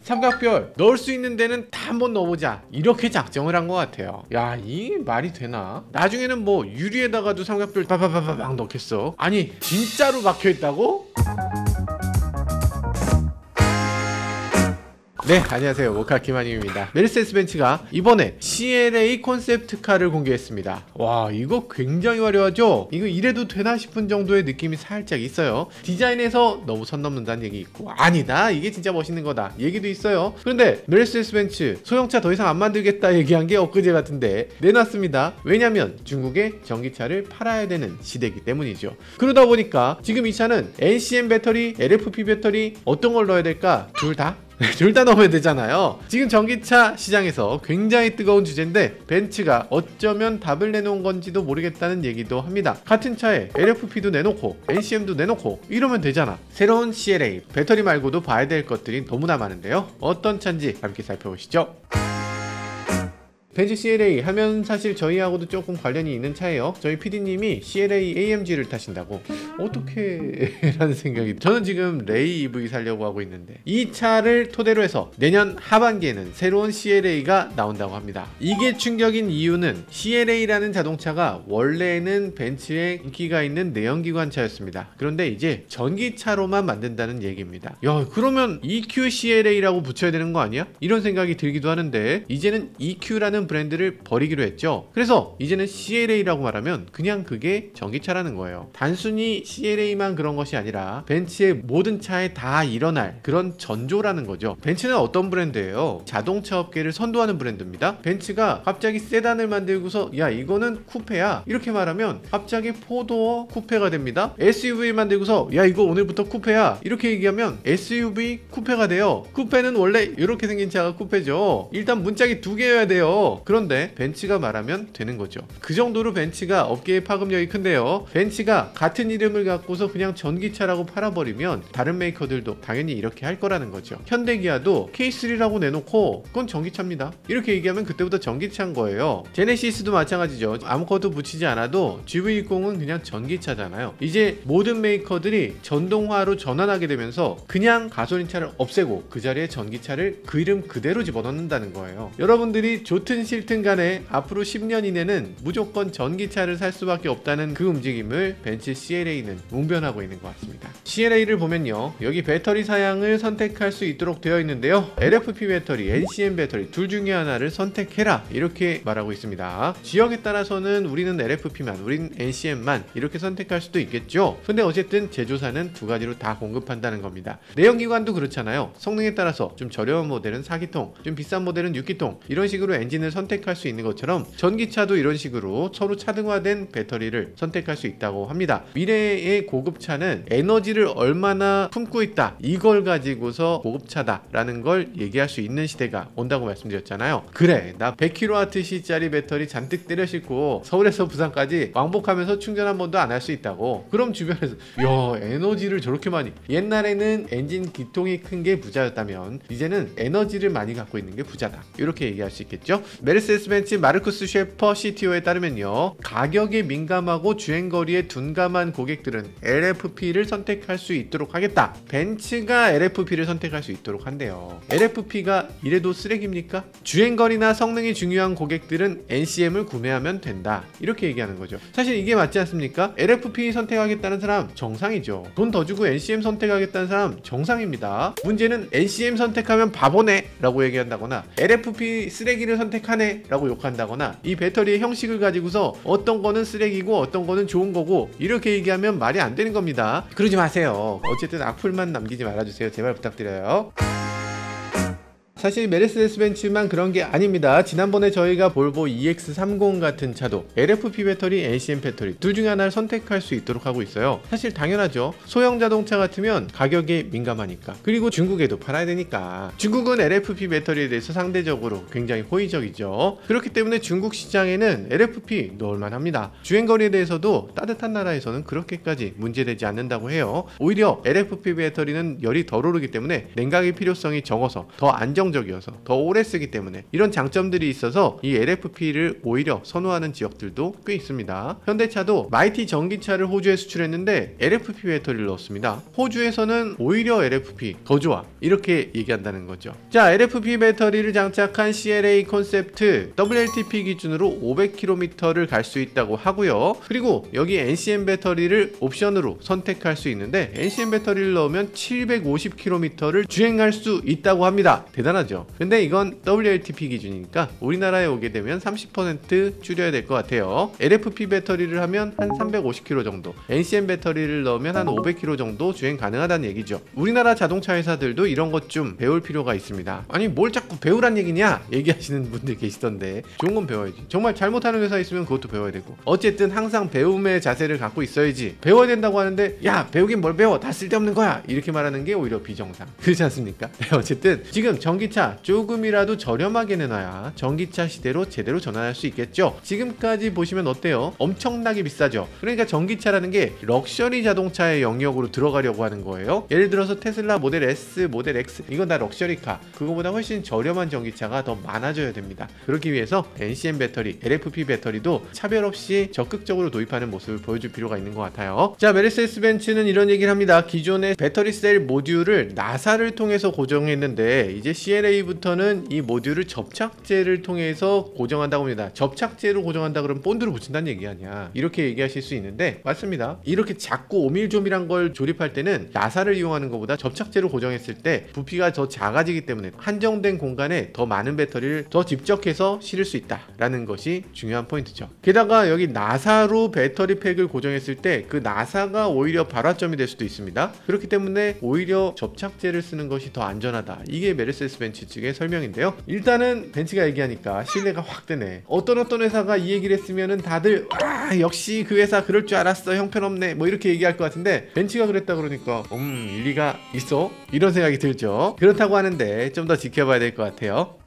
삼각별 넣을 수 있는 데는 다 한번 넣어보자, 이렇게 작정을 한 것 같아요. 야, 이 말이 되나? 나중에는 뭐 유리에다가도 삼각별 빠바바바박 넣겠어. 아니 진짜로 막혀있다고? 네, 안녕하세요. 모카 김한임입니다. 메르세데스 벤츠가 이번에 CLA 콘셉트카를 공개했습니다. 와, 이거 굉장히 화려하죠? 이거 이래도 되나 싶은 정도의 느낌이 살짝 있어요. 디자인에서 너무 선 넘는다는 얘기 있고, 아니다, 이게 진짜 멋있는 거다 얘기도 있어요. 그런데 메르세데스 벤츠 소형차 더 이상 안 만들겠다 얘기한 게 엊그제 같은데 내놨습니다. 왜냐면 중국에 전기차를 팔아야 되는 시대이기 때문이죠. 그러다 보니까 지금 이 차는 NCM 배터리, LFP 배터리 어떤 걸 넣어야 될까? 둘 다? 둘 다 넣으면 되잖아요. 지금 전기차 시장에서 굉장히 뜨거운 주제인데 벤츠가 어쩌면 답을 내놓은 건지도 모르겠다는 얘기도 합니다. 같은 차에 LFP도 내놓고 NCM도 내놓고 이러면 되잖아. 새로운 CLA 배터리 말고도 봐야 될 것들이 너무나 많은데요. 어떤 차인지 함께 살펴보시죠. 벤츠 CLA 하면 사실 저희하고도 조금 관련이 있는 차예요. 저희 PD님이 CLA AMG를 타신다고. 어떻게 라는 생각이. 저는 지금 레이 EV 사려고 하고 있는데 이 차를 토대로 해서 내년 하반기에는 새로운 CLA가 나온다고 합니다. 이게 충격인 이유는 CLA라는 자동차가 원래는 벤츠에 인기가 있는 내연기관 차였습니다. 그런데 이제 전기차로만 만든다는 얘기입니다. 야, 그러면 EQ CLA라고 붙여야 되는 거 아니야? 이런 생각이 들기도 하는데 이제는 EQ라는 브랜드를 버리기로 했죠. 그래서 이제는 CLA라고 말하면 그냥 그게 전기차라는 거예요. 단순히 CLA만 그런 것이 아니라 벤츠의 모든 차에 다 일어날 그런 전조라는 거죠. 벤츠는 어떤 브랜드예요? 자동차 업계를 선도하는 브랜드입니다. 벤츠가 갑자기 세단을 만들고서 야, 이거는 쿠페야 이렇게 말하면 갑자기 포도어 쿠페가 됩니다. SUV 만들고서 야, 이거 오늘부터 쿠페야 이렇게 얘기하면 SUV 쿠페가 돼요. 쿠페는 원래 이렇게 생긴 차가 쿠페죠. 일단 문짝이 두 개여야 돼요. 그런데 벤츠가 말하면 되는 거죠. 그 정도로 벤츠가 업계의 파급력이 큰데요. 벤츠가 같은 이름을 갖고서 그냥 전기차라고 팔아버리면 다른 메이커들도 당연히 이렇게 할 거라는 거죠. 현대기아도 K3라고 내놓고 그건 전기차입니다 이렇게 얘기하면 그때부터 전기차인 거예요. 제네시스도 마찬가지죠. 아무것도 붙이지 않아도 GV60은 그냥 전기차잖아요. 이제 모든 메이커들이 전동화로 전환하게 되면서 그냥 가솔린차를 없애고 그 자리에 전기차를 그 이름 그대로 집어넣는다는 거예요. 여러분들이 좋든 싫든 간에 앞으로 10년 이내는 무조건 전기차를 살 수밖에 없다는 그 움직임을 벤츠 CLA는 웅변하고 있는 것 같습니다. CLA를 보면요, 여기 배터리 사양을 선택할 수 있도록 되어 있는데요, LFP 배터리, NCM 배터리 둘 중에 하나를 선택해라 이렇게 말하고 있습니다. 지역에 따라서는 우리는 LFP만, 우린 NCM만 이렇게 선택할 수도 있겠죠. 근데 어쨌든 제조사는 두 가지로 다 공급한다는 겁니다. 내연기관도 그렇잖아요. 성능에 따라서 좀 저렴한 모델은 4기통, 좀 비싼 모델은 6기통 이런 식으로 엔진을 선택할 수 있는 것처럼 전기차도 이런 식으로 서로 차등화된 배터리를 선택할 수 있다고 합니다. 미래의 고급차는 에너지를 얼마나 품고 있다 이걸 가지고서 고급차다 라는 걸 얘기할 수 있는 시대가 온다고 말씀드렸잖아요. 그래, 나 100kWh짜리 배터리 잔뜩 때려 싣고 서울에서 부산까지 왕복하면서 충전 한 번도 안 할 수 있다고. 그럼 주변에서 야, 에너지를 저렇게 많이. 옛날에는 엔진 기통이 큰 게 부자였다면 이제는 에너지를 많이 갖고 있는 게 부자다 이렇게 얘기할 수 있겠죠. 메르세데스 벤츠 마르쿠스 셰퍼 CTO에 따르면요, 가격에 민감하고 주행거리에 둔감한 고객들은 LFP를 선택할 수 있도록 하겠다. 벤츠가 LFP를 선택할 수 있도록 한대요. LFP가 이래도 쓰레기입니까? 주행거리나 성능이 중요한 고객들은 NCM을 구매하면 된다 이렇게 얘기하는 거죠. 사실 이게 맞지 않습니까? LFP 선택하겠다는 사람 정상이죠. 돈 더 주고 NCM 선택하겠다는 사람 정상입니다. 문제는 NCM 선택하면 바보네 라고 얘기한다거나 LFP 쓰레기를 선택하네 라고 욕한다거나 이 배터리의 형식을 가지고서 어떤 거는 쓰레기고 어떤 거는 좋은 거고 이렇게 얘기하면 말이 안 되는 겁니다. 그러지 마세요. 어쨌든 악플만 남기지 말아주세요. 제발 부탁드려요. 사실 메르세데스 벤츠만 그런 게 아닙니다. 지난번에 저희가 볼보 EX30 같은 차도 LFP 배터리, NCM 배터리 둘 중에 하나를 선택할 수 있도록 하고 있어요. 사실 당연하죠. 소형 자동차 같으면 가격에 민감하니까, 그리고 중국에도 팔아야 되니까. 중국은 LFP 배터리에 대해서 상대적으로 굉장히 호의적이죠. 그렇기 때문에 중국 시장에는 LFP 넣을만 합니다. 주행거리에 대해서도 따뜻한 나라에서는 그렇게까지 문제되지 않는다고 해요. 오히려 LFP 배터리는 열이 덜 오르기 때문에 냉각의 필요성이 적어서 더 안정적이고 안정적이어서 더 오래 쓰기 때문에 이런 장점들이 있어서 이 LFP를 오히려 선호하는 지역들도 꽤 있습니다. 현대차도 마이티 전기차를 호주에 수출했는데 LFP 배터리를 넣었습니다. 호주에서는 오히려 LFP 더 좋아 이렇게 얘기한다는 거죠. 자, LFP 배터리를 장착한 CLA 콘셉트 WLTP 기준으로 500km를 갈 수 있다고 하고요. 그리고 여기 NCM 배터리를 옵션으로 선택할 수 있는데 NCM 배터리를 넣으면 750km를 주행할 수 있다고 합니다. 대단하죠. 근데 이건 WLTP 기준이니까 우리나라에 오게 되면 30% 줄여야 될 것 같아요. LFP 배터리를 하면 한 350km 정도, NCM 배터리를 넣으면 한 500km 정도 주행 가능하다는 얘기죠. 우리나라 자동차 회사들도 이런 것 좀 배울 필요가 있습니다. 아니 뭘 자꾸 배우란 얘기냐 얘기하시는 분들 계시던데 좋은 건 배워야지. 정말 잘못하는 회사 있으면 그것도 배워야 되고, 어쨌든 항상 배움의 자세를 갖고 있어야지. 배워야 된다고 하는데 야 배우긴 뭘 배워, 다 쓸데없는 거야 이렇게 말하는 게 오히려 비정상. 그렇지 않습니까? 어쨌든 지금 전기차 조금이라도 저렴하게 내놔야 전기차 시대로 제대로 전환할 수 있겠죠. 지금까지 보시면 어때요? 엄청나게 비싸죠. 그러니까 전기차라는 게 럭셔리 자동차의 영역으로 들어가려고 하는 거예요. 예를 들어서 테슬라 모델 S, 모델 X 이건 다 럭셔리카, 그거보다 훨씬 저렴한 전기차가 더 많아져야 됩니다. 그렇기 위해서 NCM 배터리, LFP 배터리도 차별 없이 적극적으로 도입하는 모습을 보여줄 필요가 있는 것 같아요. 자, 메르세데스 벤츠는 이런 얘기를 합니다. 기존의 배터리 셀 모듈을 나사를 통해서 고정했는데 이제 CLA부터는 이 모듈을 접착제를 통해서 고정한다고 합니다. 접착제로 고정한다 그러면 본드를 붙인다는 얘기 아니야 이렇게 얘기하실 수 있는데 맞습니다. 이렇게 작고 오밀조밀한 걸 조립할 때는 나사를 이용하는 것보다 접착제로 고정했을 때 부피가 더 작아지기 때문에 한정된 공간에 더 많은 배터리를 더 집적해서 실을 수 있다라는 것이 중요한 포인트죠. 게다가 여기 나사로 배터리 팩을 고정했을 때 그 나사가 오히려 발화점이 될 수도 있습니다. 그렇기 때문에 오히려 접착제를 쓰는 것이 더 안전하다. 이게 메르세데스 벤츠 측의 설명인데요. 일단은 벤츠가 얘기하니까 신뢰가 확 되네. 어떤 회사가 이 얘기를 했으면은 다들 아 역시 그 회사 그럴 줄 알았어, 형편없네 뭐 이렇게 얘기할 것 같은데 벤츠가 그랬다 그러니까 일리가 있어? 이런 생각이 들죠. 그렇다고 하는데 좀 더 지켜봐야 될 것 같아요.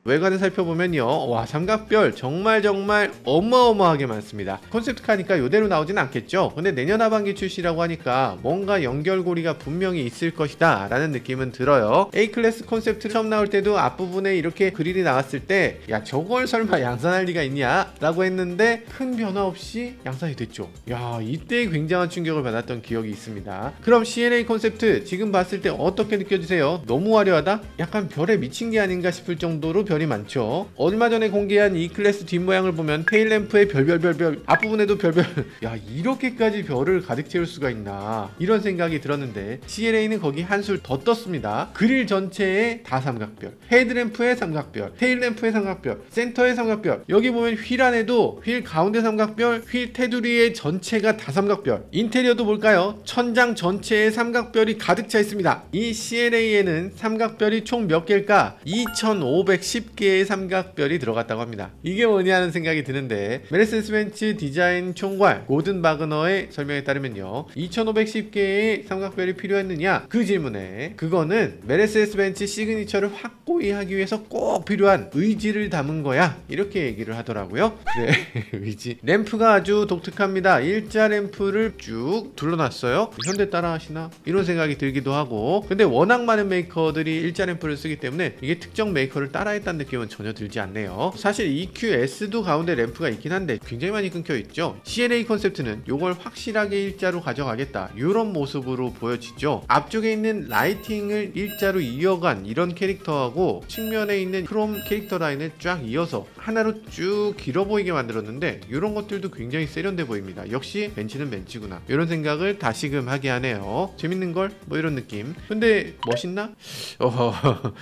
외관을 살펴보면요, 와 삼각별 정말 어마어마하게 많습니다. 콘셉트카니까 이대로 나오진 않겠죠. 근데 내년 하반기 출시라고 하니까 뭔가 연결고리가 분명히 있을 것이다 라는 느낌은 들어요. A클래스 콘셉트 처음 나올 때도 앞부분에 이렇게 그릴이 나왔을 때 야 저걸 설마 양산할 리가 있냐 라고 했는데 큰 변화 없이 양산이 됐죠. 야 이때 굉장한 충격을 받았던 기억이 있습니다. 그럼 CLA 콘셉트 지금 봤을 때 어떻게 느껴지세요? 너무 화려하다? 약간 별에 미친 게 아닌가 싶을 정도로 별이 많죠. 얼마 전에 공개한 E클래스 뒷모양을 보면 테일램프에 별별별별, 앞부분에도 별별 야 이렇게까지 별을 가득 채울 수가 있나 이런 생각이 들었는데 CLA는 거기 한술 더 떴습니다. 그릴 전체에 다 삼각별, 헤드램프에 삼각별, 테일램프에 삼각별, 센터에 삼각별, 여기 보면 휠 안에도 휠 가운데 삼각별, 휠 테두리에 전체가 다 삼각별, 인테리어도 볼까요? 천장 전체에 삼각별이 가득 차 있습니다. 이 CLA에는 삼각별이 총 몇 개일까? 2510개의 삼각별이 들어갔다고 합니다. 이게 뭐냐 하는 생각이 드는데 메르세데스 벤츠 디자인 총괄 고든 바그너의 설명에 따르면요, 2510개의 삼각별이 필요했느냐 그 질문에 그거는 메르세데스 벤츠 시그니처를 확고히 하기 위해서 꼭 필요한 의지를 담은 거야 이렇게 얘기를 하더라고요. 그래 의지. 램프가 아주 독특합니다. 일자 램프를 쭉 둘러놨어요. 현대 따라 하시나 이런 생각이 들기도 하고, 근데 워낙 많은 메이커들이 일자 램프를 쓰기 때문에 이게 특정 메이커를 따라했다는 느낌은 전혀 들지 않네요. 사실 EQS도 가운데 램프가 있긴 한데 굉장히 많이 끊겨 있죠. CLA 콘셉트는 이걸 확실하게 일자로 가져가겠다 이런 모습으로 보여지죠. 앞쪽에 있는 라이팅을 일자로 이어간 이런 캐릭터하고 측면에 있는 크롬 캐릭터 라인을 쫙 이어서 하나로 쭉 길어 보이게 만들었는데 이런 것들도 굉장히 세련돼 보입니다. 역시 벤츠는 벤츠구나 이런 생각을 다시금 하게 하네요. 재밌는걸? 뭐 이런 느낌. 근데 멋있나?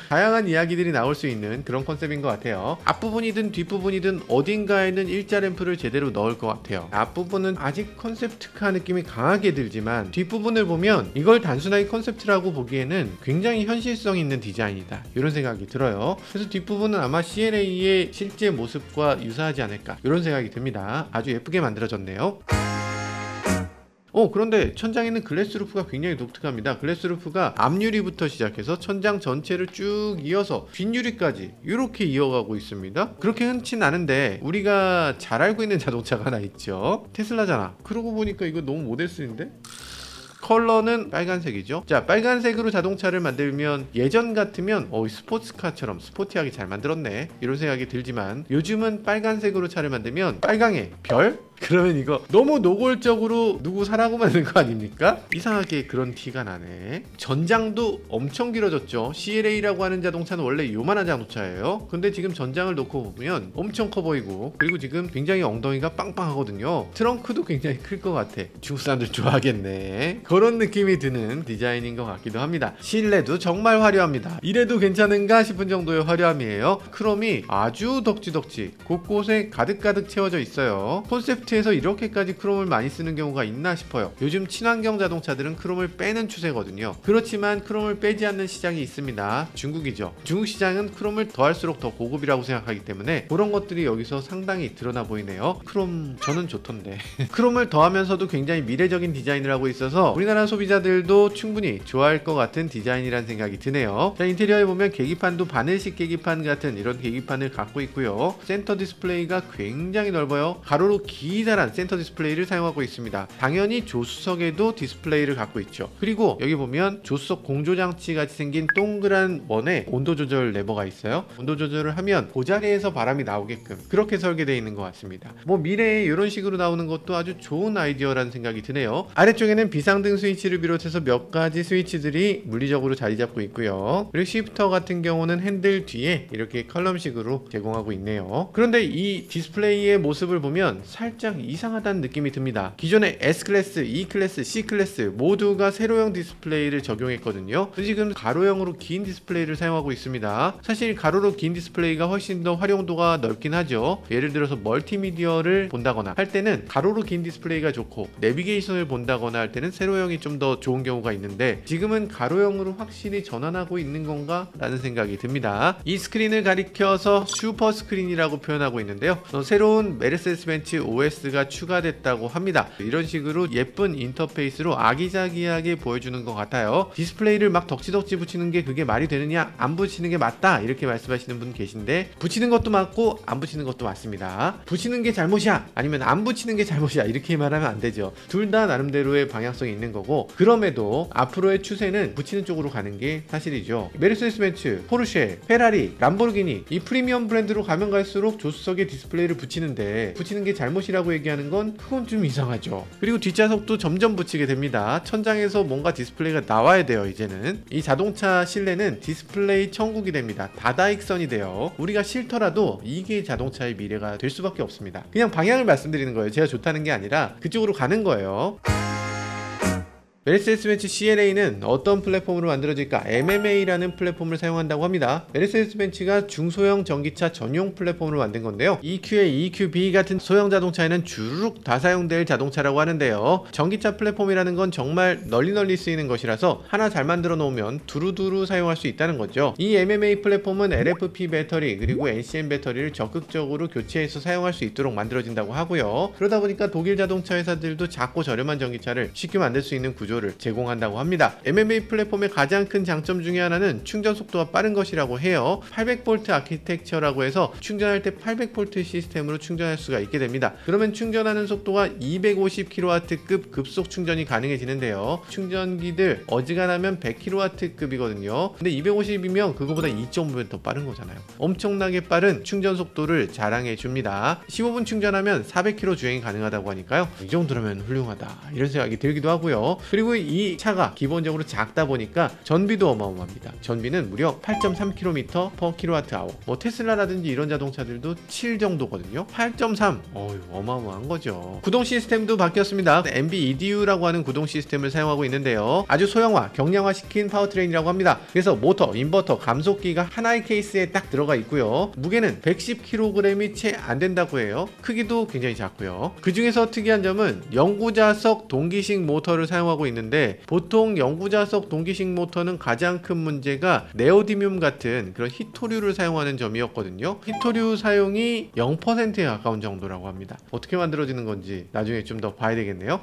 다양한 이야기들이 나올 수 있는 그런 컨셉인 것 같아요. 앞부분이든 뒷부분이든 어딘가에는 일자 램프를 제대로 넣을 것 같아요. 앞부분은 아직 컨셉트카 느낌이 강하게 들지만 뒷부분을 보면 이걸 단순하게 컨셉트라고 보기에는 굉장히 현실성 있는 디자인이다 이런 생각이 들어요. 그래서 뒷부분은 아마 CLA의 실제 모습과 유사하지 않을까 이런 생각이 듭니다. 아주 예쁘게 만들어졌네요. 그런데 천장에 있는 글래스 루프가 굉장히 독특합니다. 글래스 루프가 앞유리부터 시작해서 천장 전체를 쭉 이어서 뒷유리까지 이렇게 이어가고 있습니다. 그렇게 흔치는 않은데 우리가 잘 알고 있는 자동차가 하나 있죠. 테슬라잖아. 그러고 보니까 이거 너무 모델3인데? 컬러는 빨간색이죠. 자, 빨간색으로 자동차를 만들면 예전 같으면 스포츠카처럼 스포티하게 잘 만들었네 이런 생각이 들지만, 요즘은 빨간색으로 차를 만들면 빨강에 별? 그러면 이거 너무 노골적으로 누구 사라고 만든 거 아닙니까? 이상하게 그런 티가 나네. 전장도 엄청 길어졌죠. CLA라고 하는 자동차는 원래 요만한 자동차예요. 근데 지금 전장을 놓고 보면 엄청 커 보이고, 그리고 지금 굉장히 엉덩이가 빵빵하거든요. 트렁크도 굉장히 클 것 같아. 중국 사람들 좋아하겠네. 그런 느낌이 드는 디자인인 것 같기도 합니다. 실내도 정말 화려합니다. 이래도 괜찮은가 싶은 정도의 화려함이에요. 크롬이 아주 덕지덕지 곳곳에 가득가득 채워져 있어요. 콘셉트에서 이렇게까지 크롬을 많이 쓰는 경우가 있나 싶어요. 요즘 친환경 자동차들은 크롬을 빼는 추세거든요. 그렇지만 크롬을 빼지 않는 시장이 있습니다. 중국이죠. 중국 시장은 크롬을 더할수록 더 고급이라고 생각하기 때문에 그런 것들이 여기서 상당히 드러나 보이네요. 크롬 저는 좋던데 크롬을 더하면서도 굉장히 미래적인 디자인을 하고 있어서 우리나라 소비자들도 충분히 좋아할 것 같은 디자인이란 생각이 드네요. 자, 인테리어에 보면 계기판도 바늘식 계기판 같은 이런 계기판을 갖고 있고요. 센터 디스플레이가 굉장히 넓어요. 가로로 기다란 센터 디스플레이를 사용하고 있습니다. 당연히 조수석에도 디스플레이를 갖고 있죠. 그리고 여기 보면 조수석 공조장치 같이 생긴 동그란 원에 온도 조절 레버가 있어요. 온도 조절을 하면 그 자리에서 바람이 나오게끔 그렇게 설계되어 있는 것 같습니다. 미래에 이런 식으로 나오는 것도 아주 좋은 아이디어라는 생각이 드네요. 아래쪽에는 비상등 스위치를 비롯해서 몇 가지 스위치들이 물리적으로 자리 잡고 있고요. 그리고 시프터 같은 경우는 핸들 뒤에 이렇게 컬럼식으로 제공하고 있네요. 그런데 이 디스플레이의 모습을 보면 살짝 이상하다는 느낌이 듭니다. 기존의 S클래스, E클래스, C클래스 모두가 세로형 디스플레이를 적용했거든요. 지금 가로형으로 긴 디스플레이를 사용하고 있습니다. 사실 가로로 긴 디스플레이가 훨씬 더 활용도가 넓긴 하죠. 예를 들어서 멀티미디어를 본다거나 할 때는 가로로 긴 디스플레이가 좋고, 내비게이션을 본다거나 할 때는 세로형이 좀 더 좋은 경우가 있는데, 지금은 가로형으로 확실히 전환하고 있는 건가? 라는 생각이 듭니다. 이 스크린을 가리켜서 슈퍼 스크린이라고 표현하고 있는데요. 새로운 메르세데스 벤츠 OS가 추가됐다고 합니다. 이런 식으로 예쁜 인터페이스로 아기자기하게 보여주는 것 같아요. 디스플레이를 막 덕지덕지 붙이는 게 그게 말이 되느냐? 안 붙이는 게 맞다 이렇게 말씀하시는 분 계신데, 붙이는 것도 맞고 안 붙이는 것도 맞습니다. 붙이는 게 잘못이야 아니면 안 붙이는 게 잘못이야 이렇게 말하면 안 되죠. 둘 다 나름대로의 방향성이 있는 거고, 그럼에도 앞으로의 추세는 붙이는 쪽으로 가는 게 사실이죠. 메르세데스 벤츠, 포르쉐, 페라리, 람보르기니 이 프리미엄 브랜드로 가면 갈수록 조수석에 디스플레이를 붙이는데, 붙이는 게 잘못이라고 얘기하는 건 그건 좀 이상하죠. 그리고 뒷좌석도 점점 붙이게 됩니다. 천장에서 뭔가 디스플레이가 나와야 돼요. 이제는 이 자동차 실내는 디스플레이 천국이 됩니다. 다다익선이 돼요. 우리가 싫더라도 이게 자동차의 미래가 될 수밖에 없습니다. 그냥 방향을 말씀드리는 거예요. 제가 좋다는 게 아니라 그쪽으로 가는 거예요. 메르세데스 벤츠 CLA는 어떤 플랫폼으로 만들어질까? MMA라는 플랫폼을 사용한다고 합니다. 메르세데스 벤츠가 중소형 전기차 전용 플랫폼으로 만든 건데요. EQA, EQB 같은 소형 자동차에는 주르륵 다 사용될 자동차라고 하는데요. 전기차 플랫폼이라는 건 정말 널리 쓰이는 것이라서 하나 잘 만들어 놓으면 두루두루 사용할 수 있다는 거죠. 이 MMA 플랫폼은 LFP 배터리 그리고 NCM 배터리를 적극적으로 교체해서 사용할 수 있도록 만들어진다고 하고요. 그러다 보니까 독일 자동차 회사들도 작고 저렴한 전기차를 쉽게 만들 수 있는 구조를 제공한다고 합니다. MMA 플랫폼의 가장 큰 장점 중에 하나는 충전 속도가 빠른 것이라고 해요. 800V 아키텍처라고 해서 충전할 때 800V 시스템으로 충전할 수가 있게 됩니다. 그러면 충전하는 속도가 250kW급 급속 충전이 가능해지는데요. 충전기들 어지간하면 100kW급이거든요. 근데 250이면 그거보다 2.5배 더 빠른 거잖아요. 엄청나게 빠른 충전 속도를 자랑해 줍니다. 15분 충전하면 400km 주행이 가능하다고 하니까요. 이 정도라면 훌륭하다 이런 생각이 들기도 하고요. 그리고 이 차가 기본적으로 작다 보니까 전비도 어마어마합니다. 전비는 무려 8.3km/kWh. 테슬라라든지 이런 자동차들도 7 정도거든요. 8.3 어마어마한 거죠. 구동 시스템도 바뀌었습니다. MB-EDU라고 하는 구동 시스템을 사용하고 있는데요. 아주 소형화, 경량화 시킨 파워트레인이라고 합니다. 그래서 모터, 인버터, 감속기가 하나의 케이스에 딱 들어가 있고요. 무게는 110kg이 채 안 된다고 해요. 크기도 굉장히 작고요. 그 중에서 특이한 점은 영구자석 동기식 모터를 사용하고 있는데, 보통 영구자석 동기식 모터는 가장 큰 문제가 네오디뮴 같은 그런 히토류를 사용하는 점이었거든요. 히토류 사용이 0%에 가까운 정도라고 합니다. 어떻게 만들어지는 건지 나중에 좀 더 봐야 되겠네요.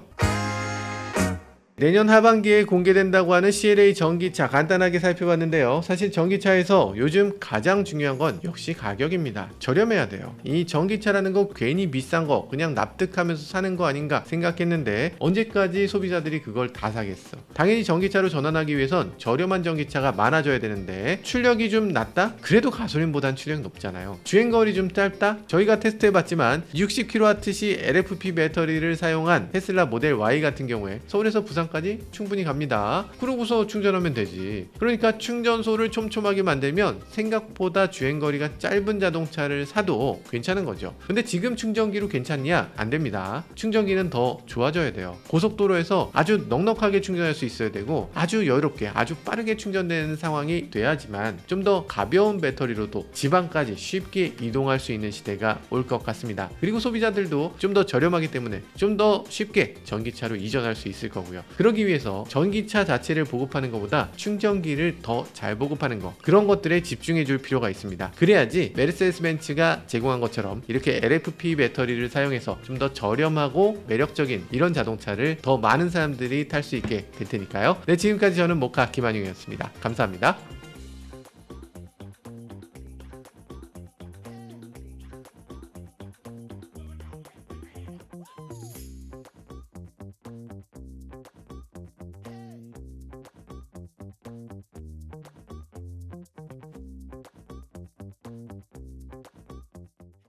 내년 하반기에 공개된다고 하는 CLA 전기차 간단하게 살펴봤는데요. 사실 전기차에서 요즘 가장 중요한 건 역시 가격입니다. 저렴해야 돼요. 이 전기차라는 거 괜히 비싼 거 그냥 납득하면서 사는 거 아닌가 생각했는데 언제까지 소비자들이 그걸 다 사겠어. 당연히 전기차로 전환하기 위해선 저렴한 전기차가 많아져야 되는데 출력이 좀 낮다? 그래도 가솔린보단 출력이 높잖아요. 주행거리 좀 짧다? 저희가 테스트해봤지만 60kWh LFP 배터리를 사용한 테슬라 모델 Y 같은 경우에 서울에서 부산까지 충분히 갑니다. 그러고서 충전하면 되지. 그러니까 충전소를 촘촘하게 만들면 생각보다 주행거리가 짧은 자동차를 사도 괜찮은 거죠. 근데 지금 충전기로 괜찮냐? 안 됩니다. 충전기는 더 좋아져야 돼요. 고속도로에서 아주 넉넉하게 충전할 수 있어야 되고 아주 여유롭게 아주 빠르게 충전되는 상황이 돼야지만 좀 더 가벼운 배터리로도 지방까지 쉽게 이동할 수 있는 시대가 올 것 같습니다. 그리고 소비자들도 좀 더 저렴하기 때문에 좀 더 쉽게 전기차로 이전할 수 있을 거고요. 그러기 위해서 전기차 자체를 보급하는 것보다 충전기를 더 잘 보급하는 것, 그런 것들에 집중해 줄 필요가 있습니다. 그래야지 메르세데스 벤츠가 제공한 것처럼 이렇게 LFP 배터리를 사용해서 좀 더 저렴하고 매력적인 이런 자동차를 더 많은 사람들이 탈 수 있게 될 테니까요. 네, 지금까지 저는 모카 김한용이었습니다. 감사합니다.